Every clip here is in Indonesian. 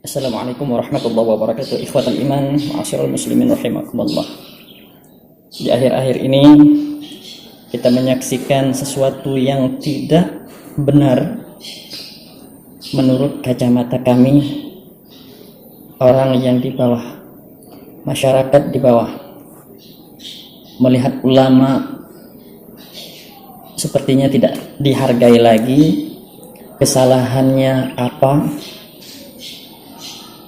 Assalamualaikum warahmatullahi wabarakatuh. Ikhwatal iman, ma'asyiral muslimin rahimakumullah. Di akhir-akhir ini kita menyaksikan sesuatu yang tidak benar menurut kacamata kami, orang yang di bawah, masyarakat di bawah, melihat ulama sepertinya tidak dihargai lagi. Kesalahannya apa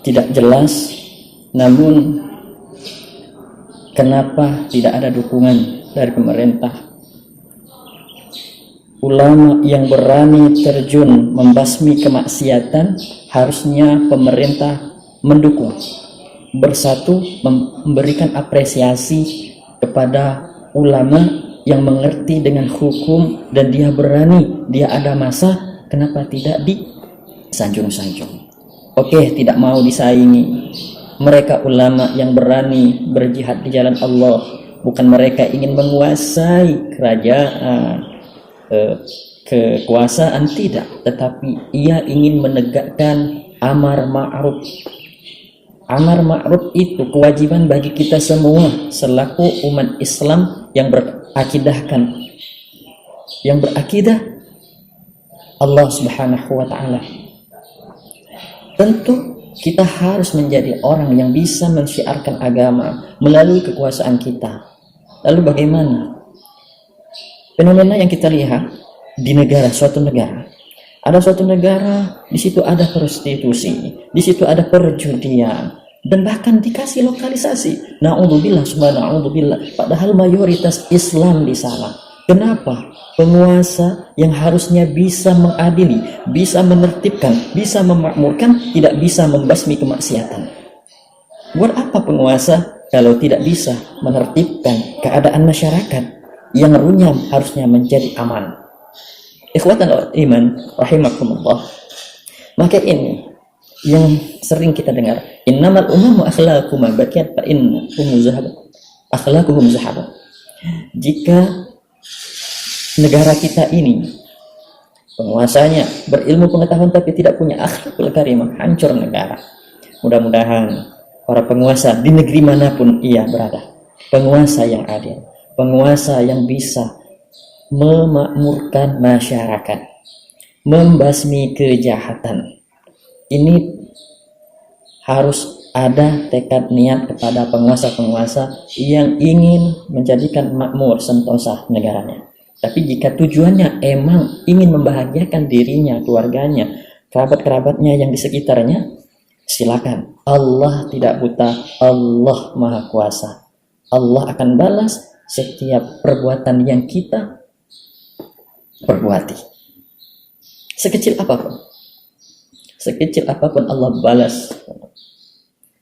tidak jelas, namun kenapa tidak ada dukungan dari pemerintah? Ulama yang berani terjun membasmi kemaksiatan, harusnya pemerintah mendukung, bersatu memberikan apresiasi kepada ulama yang mengerti dengan hukum dan dia berani, dia ada masa. Kenapa tidak disanjung-sanjung? Oke, tidak mau disaingi. Mereka ulama yang berani berjihad di jalan Allah, bukan mereka ingin menguasai kerajaan, kekuasaan, tidak, tetapi ia ingin menegakkan amar ma'ruf. Amar ma'ruf itu kewajiban bagi kita semua selaku umat Islam yang berakidahkan, yang berakidah Allah Subhanahu wa ta'ala. Tentu kita harus menjadi orang yang bisa mensyiarkan agama melalui kekuasaan kita. Lalu bagaimana? Fenomena yang kita lihat di negara, suatu negara. Ada suatu negara, di situ ada prostitusi, di situ ada perjudian, dan bahkan dikasih lokalisasi. Na'udzubillah, subhana'udzubillah. Padahal mayoritas Islam di sana. Kenapa? Penguasa yang harusnya bisa mengadili, bisa menertibkan, bisa memakmurkan, tidak bisa membasmi kemaksiatan. Buat apa penguasa kalau tidak bisa menertibkan keadaan masyarakat yang runyam harusnya menjadi aman? Ikhwatan iman rahimakumullah. Maka ini yang sering kita dengar, innamal umamu akhlaquhum bakiyat fa innahum zahab. Akhlaquhum zahab. Jika negara kita ini penguasanya berilmu pengetahuan tapi tidak punya akhlakul karimah, hancur negara. Mudah-mudahan para penguasa di negeri manapun ia berada, penguasa yang adil, penguasa yang bisa memakmurkan masyarakat, membasmi kejahatan. Ini harus ada tekad niat kepada penguasa-penguasa yang ingin menjadikan makmur sentosa negaranya. Tapi jika tujuannya emang ingin membahagiakan dirinya, keluarganya, kerabat-kerabatnya yang di sekitarnya, silakan. Allah tidak buta, Allah Maha Kuasa. Allah akan balas setiap perbuatan yang kita perbuati. Sekecil apapun. Sekecil apapun Allah balas.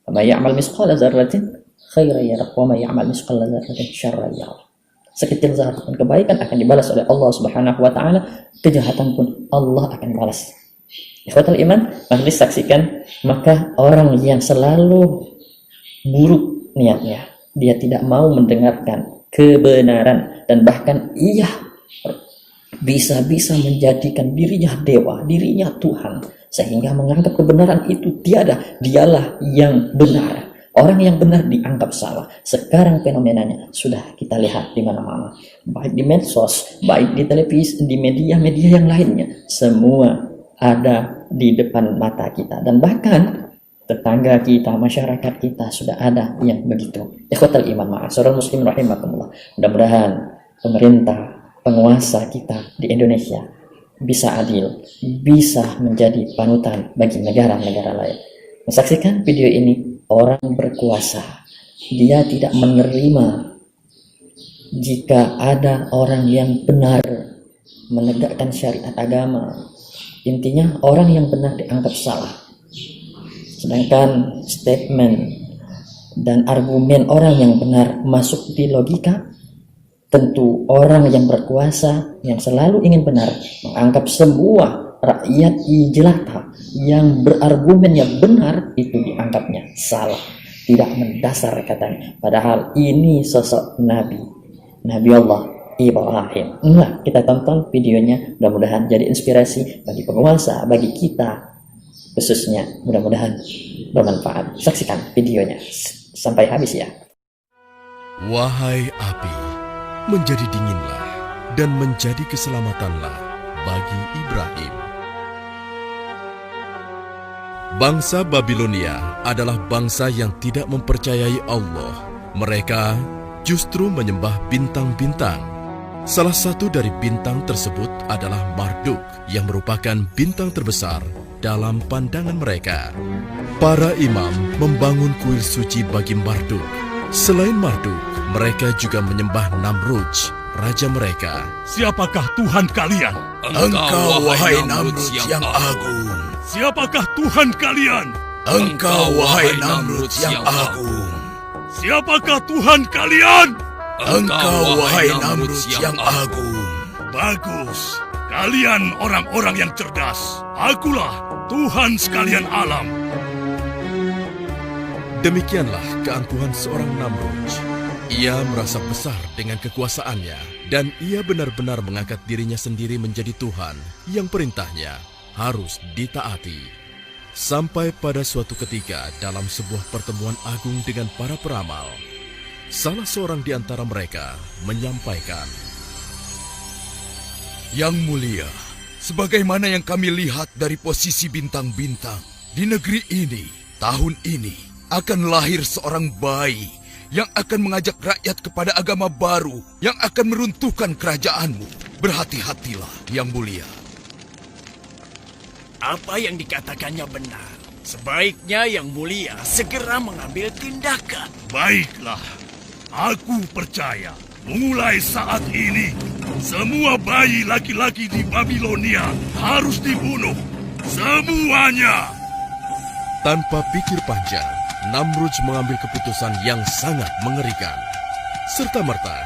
Wa ya'mal misqala dzarratin khairan yarah wa ya'mal misqala dzarratin syarran yarah. Sekecil zarah pun kebaikan akan dibalas oleh Allah Subhanahu wa ta'ala, kejahatan pun Allah akan balas. Ikhwatul iman, mari saksikan, maka orang yang selalu buruk niatnya, dia tidak mau mendengarkan kebenaran dan bahkan ia bisa menjadikan dirinya dewa, dirinya Tuhan, sehingga menganggap kebenaran itu tiada, dialah yang benar. Orang yang benar dianggap salah. Sekarang fenomenanya sudah kita lihat di mana-mana, baik di medsos, baik di televisi, di media-media yang lainnya, semua ada di depan mata kita, dan bahkan tetangga kita, masyarakat kita sudah ada yang begitu. Ikhwatal iman, ma'asyiral muslimin rahimakumullah. Mudah-mudahan pemerintah, penguasa kita di Indonesia bisa adil, bisa menjadi panutan bagi negara-negara lain. Menyaksikan video ini, orang berkuasa, dia tidak menerima jika ada orang yang benar menegakkan syariat agama. Intinya orang yang benar dianggap salah, sedangkan statement dan argumen orang yang benar masuk di logika. Tentu orang yang berkuasa yang selalu ingin benar menganggap semua rakyat jelata yang berargumen yang benar itu dianggapnya salah, tidak mendasar katanya. Padahal ini sosok Nabi Allah Ibrahim. Kita tonton videonya, mudah-mudahan jadi inspirasi bagi penguasa, bagi kita khususnya. Mudah-mudahan bermanfaat. Saksikan videonya sampai habis ya. Wahai api, menjadi dinginlah dan menjadi keselamatanlah bagi Ibrahim. Bangsa Babilonia adalah bangsa yang tidak mempercayai Allah. Mereka justru menyembah bintang-bintang. Salah satu dari bintang tersebut adalah Marduk, yang merupakan bintang terbesar dalam pandangan mereka. Para imam membangun kuil suci bagi Marduk. Selain Marduk, mereka juga menyembah Namrudz, raja mereka. Siapakah Tuhan kalian? Engkau, wahai Namrudz yang agung. Siapakah Tuhan kalian? Engkau, wahai Namrudz yang agung. Siapakah Tuhan kalian? Engkau, wahai Namrudz yang agung. Bagus. Kalian orang-orang yang cerdas. Akulah Tuhan sekalian alam. Demikianlah keangkuhan seorang Namrudz. Ia merasa besar dengan kekuasaannya, dan ia benar-benar mengangkat dirinya sendiri menjadi Tuhan yang perintahnya harus ditaati. Sampai pada suatu ketika dalam sebuah pertemuan agung dengan para peramal, salah seorang di antara mereka menyampaikan, Yang mulia, sebagaimana yang kami lihat dari posisi bintang-bintang, di negeri ini, tahun ini, akan lahir seorang bayi yang akan mengajak rakyat kepada agama baru yang akan meruntuhkan kerajaanmu. Berhati-hatilah, Yang Mulia. Apa yang dikatakannya benar. Sebaiknya Yang Mulia segera mengambil tindakan. Baiklah. Aku percaya. Mulai saat ini, semua bayi laki-laki di Babilonia harus dibunuh. Semuanya. tanpa pikir panjang, Namrudz mengambil keputusan yang sangat mengerikan. Serta-merta,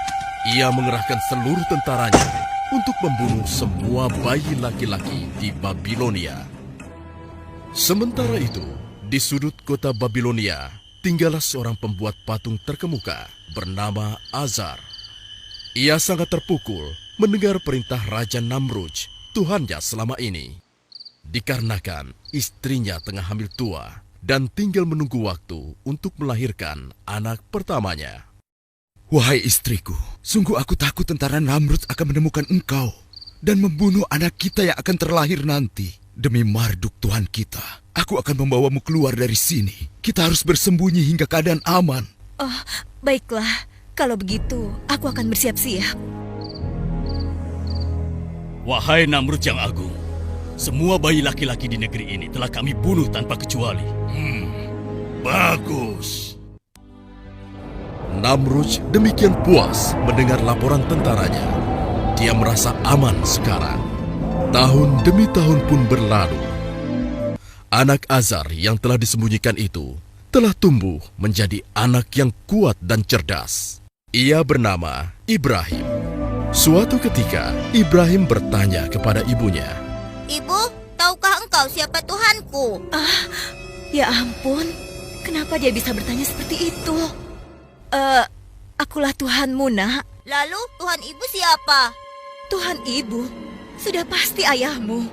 ia mengerahkan seluruh tentaranya untuk membunuh semua bayi laki-laki di Babilonia. Sementara itu, di sudut kota Babilonia, tinggallah seorang pembuat patung terkemuka bernama Azar. Ia sangat terpukul mendengar perintah Raja Namrudz, Tuhannya selama ini. Dikarenakan istrinya tengah hamil tua dan tinggal menunggu waktu untuk melahirkan anak pertamanya. Wahai istriku, sungguh aku takut tentara Namrudz akan menemukan engkau dan membunuh anak kita yang akan terlahir nanti. Demi Marduk Tuhan kita, aku akan membawamu keluar dari sini. Kita harus bersembunyi hingga keadaan aman. Oh, baiklah. Kalau begitu, aku akan bersiap-siap. Wahai Namrudz yang agung, semua bayi laki-laki di negeri ini telah kami bunuh tanpa kecuali. Bagus. Namrudz demikian puas mendengar laporan tentaranya. Dia merasa aman sekarang. Tahun demi tahun pun berlalu. Anak Azar yang telah disembunyikan itu telah tumbuh menjadi anak yang kuat dan cerdas. Ia bernama Ibrahim. Suatu ketika, Ibrahim bertanya kepada ibunya, Ibu, tahukah engkau siapa Tuhanku? Ya ampun, kenapa dia bisa bertanya seperti itu? Akulah Tuhanmu, nak. Lalu Tuhan ibu siapa? Tuhan ibu, sudah pasti ayahmu.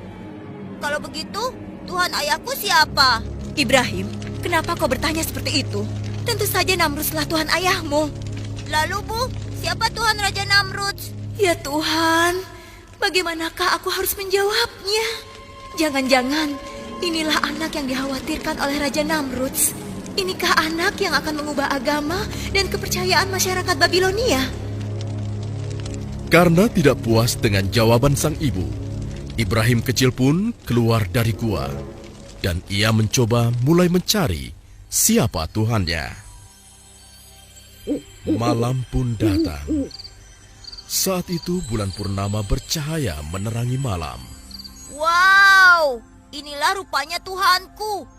Kalau begitu, Tuhan ayahku siapa? Ibrahim, kenapa kau bertanya seperti itu? Tentu saja Namrudzlah Tuhan ayahmu. Lalu Bu, siapa Tuhan Raja Namrudz? Ya Tuhan, bagaimanakah aku harus menjawabnya? Jangan-jangan inilah anak yang dikhawatirkan oleh Raja Namrudz. Inikah anak yang akan mengubah agama dan kepercayaan masyarakat Babilonia? karena tidak puas dengan jawaban sang ibu, Ibrahim kecil pun keluar dari gua dan ia mencoba mulai mencari siapa Tuhannya. Malam pun datang. Saat itu bulan purnama bercahaya menerangi malam. Wow, inilah rupanya Tuhanku.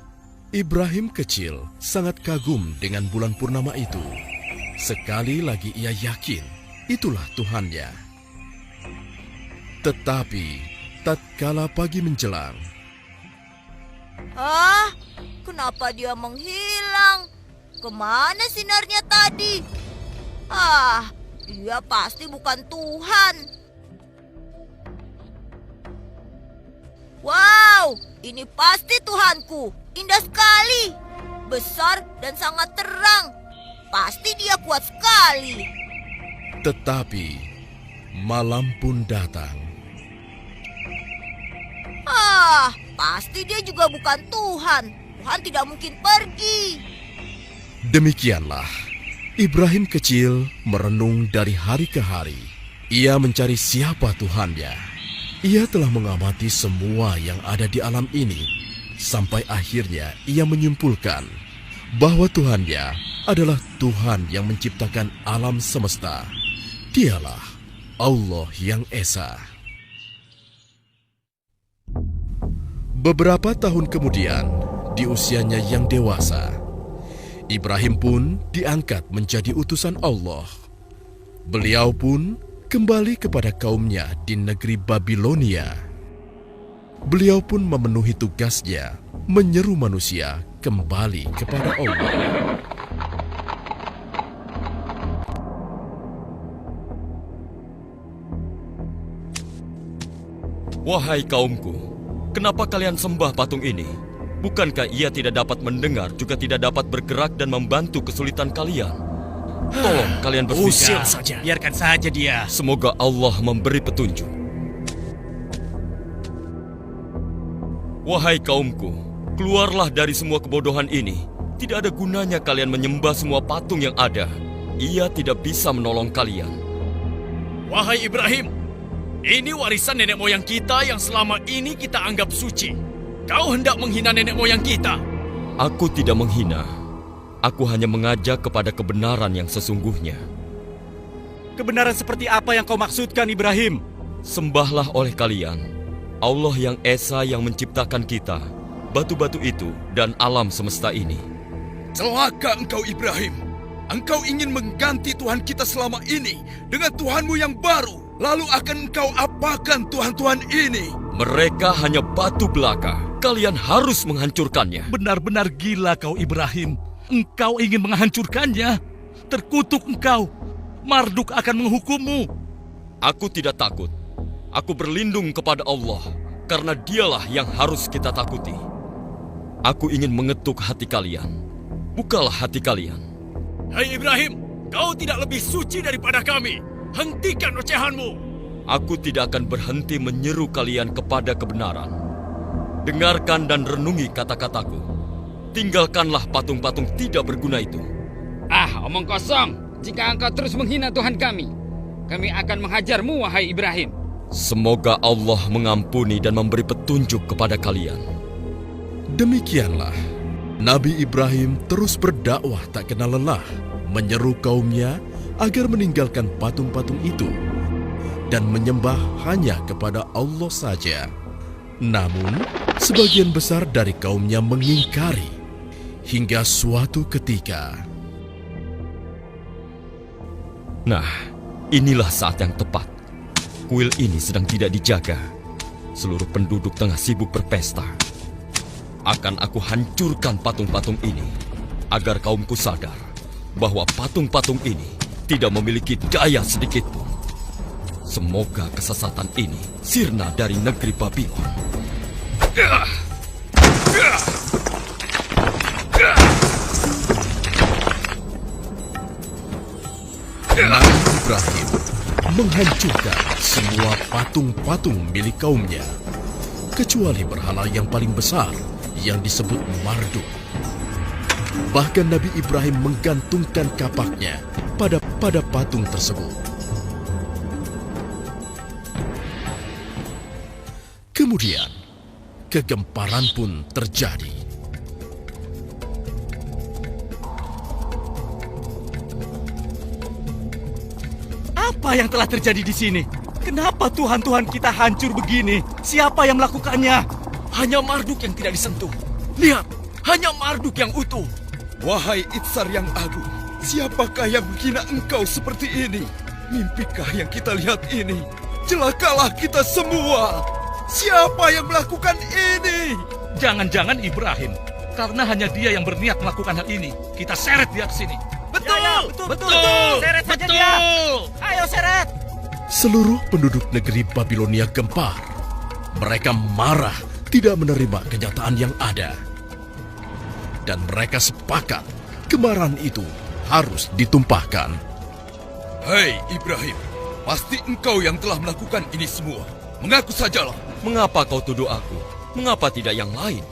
Ibrahim kecil sangat kagum dengan bulan purnama itu. Sekali lagi ia yakin itulah Tuhannya. Tetapi tatkala pagi menjelang, Kenapa dia menghilang? Kemana sinarnya tadi? Dia pasti bukan Tuhan. Wow, Ini pasti Tuhanku. Indah sekali. Besar dan sangat terang. Pasti dia kuat sekali. Tetapi malam pun datang. Pasti dia juga bukan Tuhan. Tuhan tidak mungkin pergi. Demikianlah Ibrahim kecil merenung dari hari ke hari. Ia mencari siapa Tuhannya. Ia telah mengamati semua yang ada di alam ini, sampai akhirnya ia menyimpulkan bahwa Tuhannya adalah Tuhan yang menciptakan alam semesta. Dialah Allah yang Esa. Beberapa tahun kemudian, di usianya yang dewasa, Ibrahim pun diangkat menjadi utusan Allah. Beliau pun kembali kepada kaumnya di negeri Babilonia. Beliau pun memenuhi tugasnya menyeru manusia kembali kepada Allah. Wahai kaumku, kenapa kalian sembah patung ini? Bukankah ia tidak dapat mendengar, juga tidak dapat bergerak dan membantu kesulitan kalian? Tolong kalian Usir berpikir. saja. Biarkan saja dia. Semoga Allah memberi petunjuk. Wahai kaumku, keluarlah dari semua kebodohan ini. Tidak ada gunanya kalian menyembah semua patung yang ada. Ia tidak bisa menolong kalian. Wahai Ibrahim, ini warisan nenek moyang kita yang selama ini kita anggap suci. Kau hendak menghina nenek moyang kita. Aku tidak menghina. Aku hanya mengajak kepada kebenaran yang sesungguhnya. Kebenaran seperti apa yang kau maksudkan, Ibrahim? Sembahlah oleh kalian Allah yang Esa yang menciptakan kita, batu-batu itu, dan alam semesta ini. Celaka engkau Ibrahim. Engkau ingin mengganti Tuhan kita selama ini dengan Tuhanmu yang baru. Lalu akan engkau apakan Tuhan-Tuhan ini? Mereka hanya batu belaka. Kalian harus menghancurkannya. Benar-benar gila kau Ibrahim. Engkau ingin menghancurkannya. Terkutuk engkau. Marduk akan menghukummu. Aku tidak takut. Aku berlindung kepada Allah, karena dialah yang harus kita takuti. Aku ingin mengetuk hati kalian. Bukalah hati kalian. Hai Ibrahim, kau tidak lebih suci daripada kami. Hentikan ocehanmu. Aku tidak akan berhenti menyeru kalian kepada kebenaran. Dengarkan dan renungi kata-kataku. Tinggalkanlah patung-patung tidak berguna itu. Omong kosong. Jika engkau terus menghina Tuhan kami akan menghajarmu, wahai Ibrahim. Semoga Allah mengampuni dan memberi petunjuk kepada kalian. Demikianlah, Nabi Ibrahim terus berdakwah tak kenal lelah, menyeru kaumnya agar meninggalkan patung-patung itu dan menyembah hanya kepada Allah saja. Namun, sebagian besar dari kaumnya mengingkari hingga suatu ketika. Nah, inilah saat yang tepat. Kuil ini sedang tidak dijaga. Seluruh penduduk tengah sibuk berpesta. Akan aku hancurkan patung-patung ini agar kaumku sadar bahwa patung-patung ini tidak memiliki daya sedikitpun. Semoga kesesatan ini sirna dari negeri Babylon. Nabi Ibrahim menghancurkan semua patung-patung milik kaumnya, kecuali berhala yang paling besar yang disebut Marduk. Bahkan Nabi Ibrahim menggantungkan kapaknya pada patung tersebut. Kemudian, kegemparan pun terjadi. Apa yang telah terjadi di sini? Kenapa Tuhan-Tuhan kita hancur begini? Siapa yang melakukannya? Hanya Marduk yang tidak disentuh. Lihat, hanya Marduk yang utuh. Wahai Itsar yang agung, siapakah yang menghina engkau seperti ini? Mimpikah yang kita lihat ini? Celakalah kita semua. Siapa yang melakukan ini? Jangan-jangan Ibrahim. Karena hanya dia yang berniat melakukan hal ini. Kita seret dia ke sini. Betul. Seret saja dia. Ayo seret. Seluruh penduduk negeri Babilonia gempar. Mereka marah tidak menerima kenyataan yang ada. Dan mereka sepakat kemarahan itu harus ditumpahkan. Hei Ibrahim, pasti engkau yang telah melakukan ini semua. Mengaku sajalah. Mengapa kau tuduh aku? Mengapa tidak yang lain?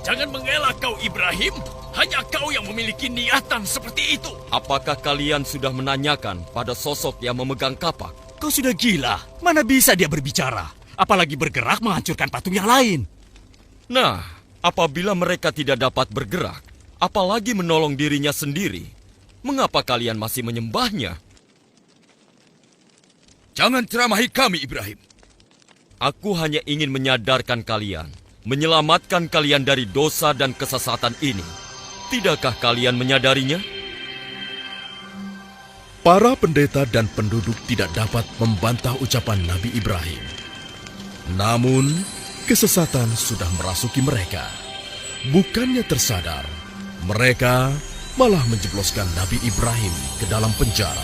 Jangan mengelak kau Ibrahim. Hanya kau yang memiliki niatan seperti itu. Apakah kalian sudah menanyakan pada sosok yang memegang kapak? Kau sudah gila. Mana bisa dia berbicara? Apalagi bergerak menghancurkan patung yang lain. Nah, apabila mereka tidak dapat bergerak, apalagi menolong dirinya sendiri, mengapa kalian masih menyembahnya? Jangan ceramahi kami Ibrahim. Aku hanya ingin menyadarkan kalian, menyelamatkan kalian dari dosa dan kesesatan ini. Tidakkah kalian menyadarinya? Para pendeta dan penduduk tidak dapat membantah ucapan Nabi Ibrahim. Namun, kesesatan sudah merasuki mereka. Bukannya tersadar, mereka malah menjebloskan Nabi Ibrahim ke dalam penjara.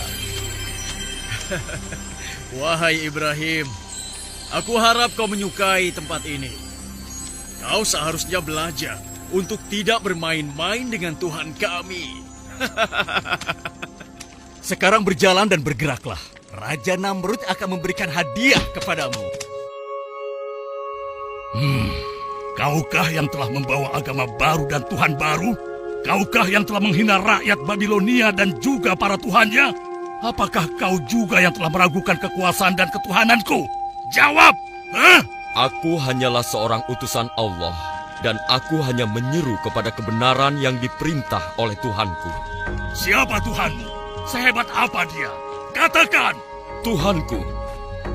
Wahai Ibrahim, aku harap kau menyukai tempat ini. Kau seharusnya belajar untuk tidak bermain-main dengan Tuhan kami. Sekarang berjalan dan bergeraklah. Raja Namrud akan memberikan hadiah kepadamu. Kaukah yang telah membawa agama baru dan Tuhan baru? Kaukah yang telah menghina rakyat Babilonia dan juga para tuhannya? Apakah kau juga yang telah meragukan kekuasaan dan ketuhananku? Jawab! Aku hanyalah seorang utusan Allah, dan aku hanya menyeru kepada kebenaran yang diperintah oleh Tuhanku. Siapa Tuhanmu? Sehebat apa dia? Katakan! Tuhanku,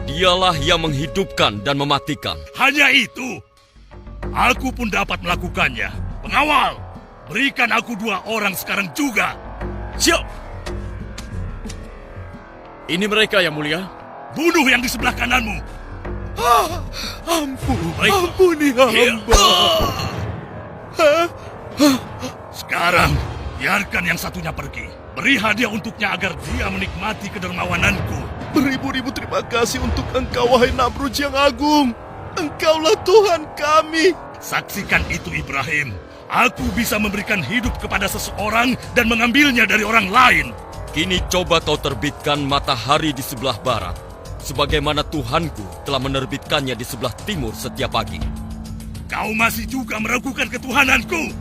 dialah yang menghidupkan dan mematikan. Hanya itu? Aku pun dapat melakukannya. Pengawal, berikan aku 2 orang sekarang juga. Siap! Ini mereka yang mulia. Bunuh yang di sebelah kananmu. Ampuni hamba. Sekarang, biarkan yang satunya pergi. Beri hadiah untuknya agar dia menikmati kedermawananku. Beribu-ribu terima kasih untuk engkau, wahai Namrud yang agung. Engkaulah Tuhan kami. Saksikan itu Ibrahim. Aku bisa memberikan hidup kepada seseorang dan mengambilnya dari orang lain. Kini coba kau terbitkan matahari di sebelah barat, sebagaimana Tuhanku telah menerbitkannya di sebelah timur setiap pagi. Kau masih juga meragukan ketuhananku.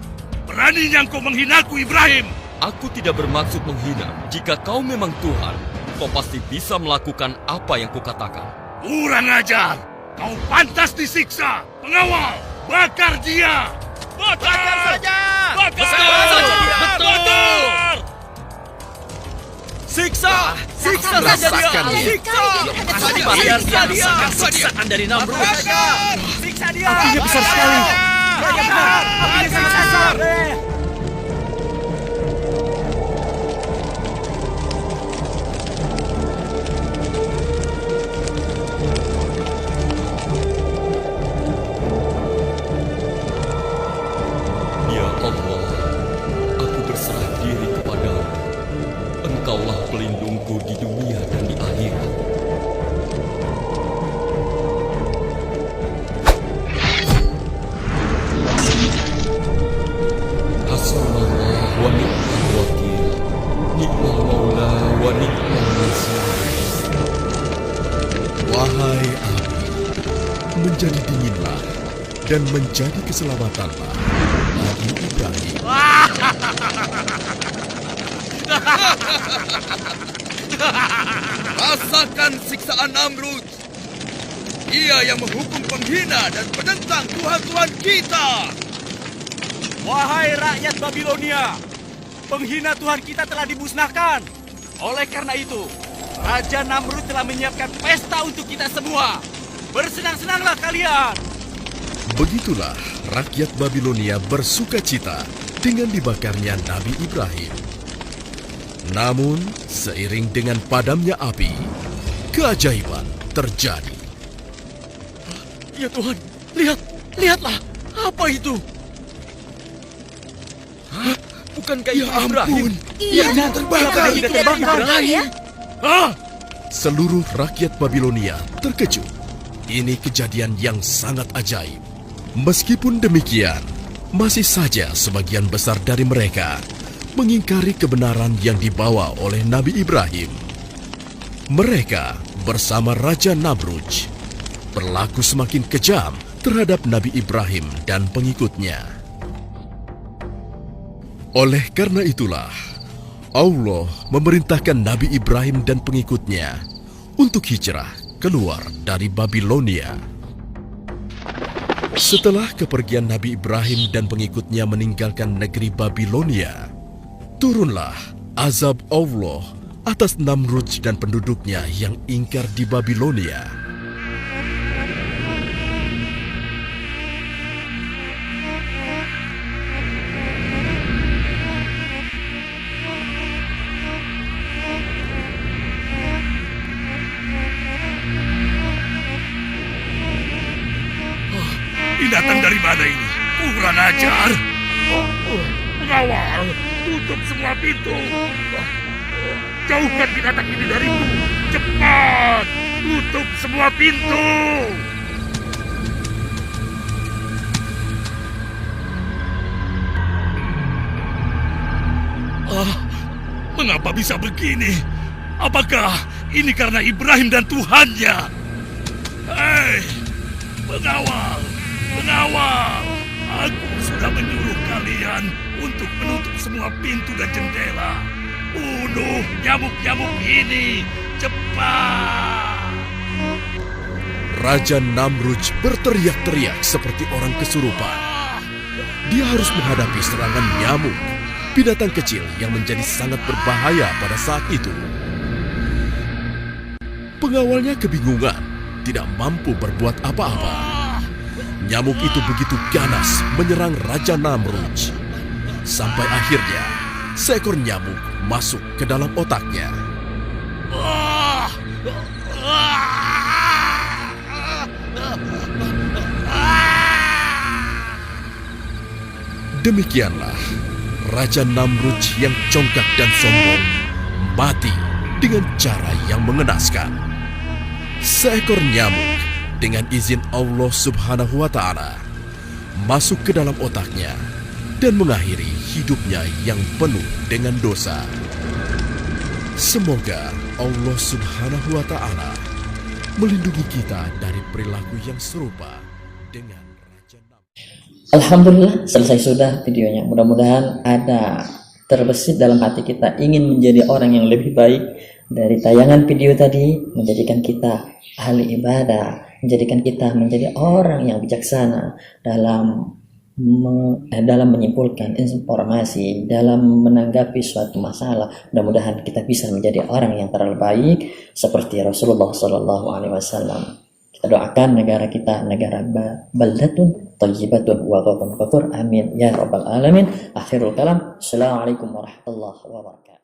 Beraninya kau menghinaku Ibrahim. Aku tidak bermaksud menghina. Jika kau memang Tuhan, kau pasti bisa melakukan apa yang kukatakan. Kurang ajar. Kau pantas disiksa. Pengawal, bakar dia. Bakar saja. Bakar saja dia. Betul. Siksa! Siksa saja dia! Siksa! Siksa dia! Siksaan dari Namrud! Siksa dia. Apinya besar sekali! Apinya sangat besar. Ya Allah, aku berserah diri kepadamu. Engkaulah pelindungku di dunia dan di akhirat. Hasbunallah wa ni'mal wakil. Ni'mal maula wa ni'mal nasir. Wahai api, menjadi dinginlah dan menjadi keselamatanlah bagi Ibrahim. Rasakan siksaan Namrud. Dia yang menghukum penghina dan penentang Tuhan-Tuhan kita. Wahai rakyat Babilonia, penghina Tuhan kita telah dimusnahkan. Oleh karena itu, Raja Namrud telah menyiapkan pesta untuk kita semua. Bersenang-senanglah kalian. Begitulah rakyat Babilonia bersuka cita dengan dibakarnya Nabi Ibrahim. Namun, seiring dengan padamnya api, keajaiban terjadi. Ya Tuhan, lihatlah. Apa itu? Bukankah itu Ibrahim? Iya, terbakar. Ibrahim. Seluruh rakyat Babilonia terkejut. Ini kejadian yang sangat ajaib. Meskipun demikian, masih saja sebagian besar dari mereka mengingkari kebenaran yang dibawa oleh Nabi Ibrahim. Mereka bersama Raja Namrudz berlaku semakin kejam terhadap Nabi Ibrahim dan pengikutnya. Oleh karena itulah, Allah memerintahkan Nabi Ibrahim dan pengikutnya untuk hijrah keluar dari Babilonia. Setelah kepergian Nabi Ibrahim dan pengikutnya meninggalkan negeri Babilonia, turunlah azab Allah atas Namrudz dan penduduknya yang ingkar di Babilonia. Ini datang dari mana ini? Kurang ajar. Pengawal, tutup semua pintu. Jauhkan binatang ini dariku. Cepat, tutup semua pintu. Mengapa bisa begini? Apakah ini karena Ibrahim dan Tuhannya? Hei, pengawal, pengawal, aku sudah menyuruh kalian untuk menutup semua pintu dan jendela. Bunuh nyamuk-nyamuk ini, cepat! Raja Namrudz berteriak-teriak seperti orang kesurupan. Dia harus menghadapi serangan nyamuk, binatang kecil yang menjadi sangat berbahaya pada saat itu. Pengawalnya kebingungan, tidak mampu berbuat apa-apa. Nyamuk itu begitu ganas menyerang Raja Namrudz. Sampai akhirnya, seekor nyamuk masuk ke dalam otaknya. Demikianlah, Raja Namrudz yang congkak dan sombong mati dengan cara yang mengenaskan. Seekor nyamuk dengan izin Allah Subhanahu wa Ta'ala masuk ke dalam otaknya dan mengakhiri hidupnya yang penuh dengan dosa. Semoga Allah Subhanahu wa Ta'ala melindungi kita dari perilaku yang serupa dengan Raja Namrudz. Alhamdulillah, selesai sudah videonya. Mudah-mudahan ada terbesit dalam hati kita ingin menjadi orang yang lebih baik dari tayangan video tadi, menjadikan kita ahli ibadah, menjadikan kita menjadi orang yang bijaksana dalam menyimpulkan informasi, dalam menanggapi suatu masalah. Mudah-mudahan kita bisa menjadi orang yang terbaik seperti Rasulullah SAW. Kita doakan negara kita negara baldatun thayyibatun wa ghadun ghafur. Amin ya rabbal alamin. Akhirul kalam. Assalamualaikum warahmatullahi wabarakatuh.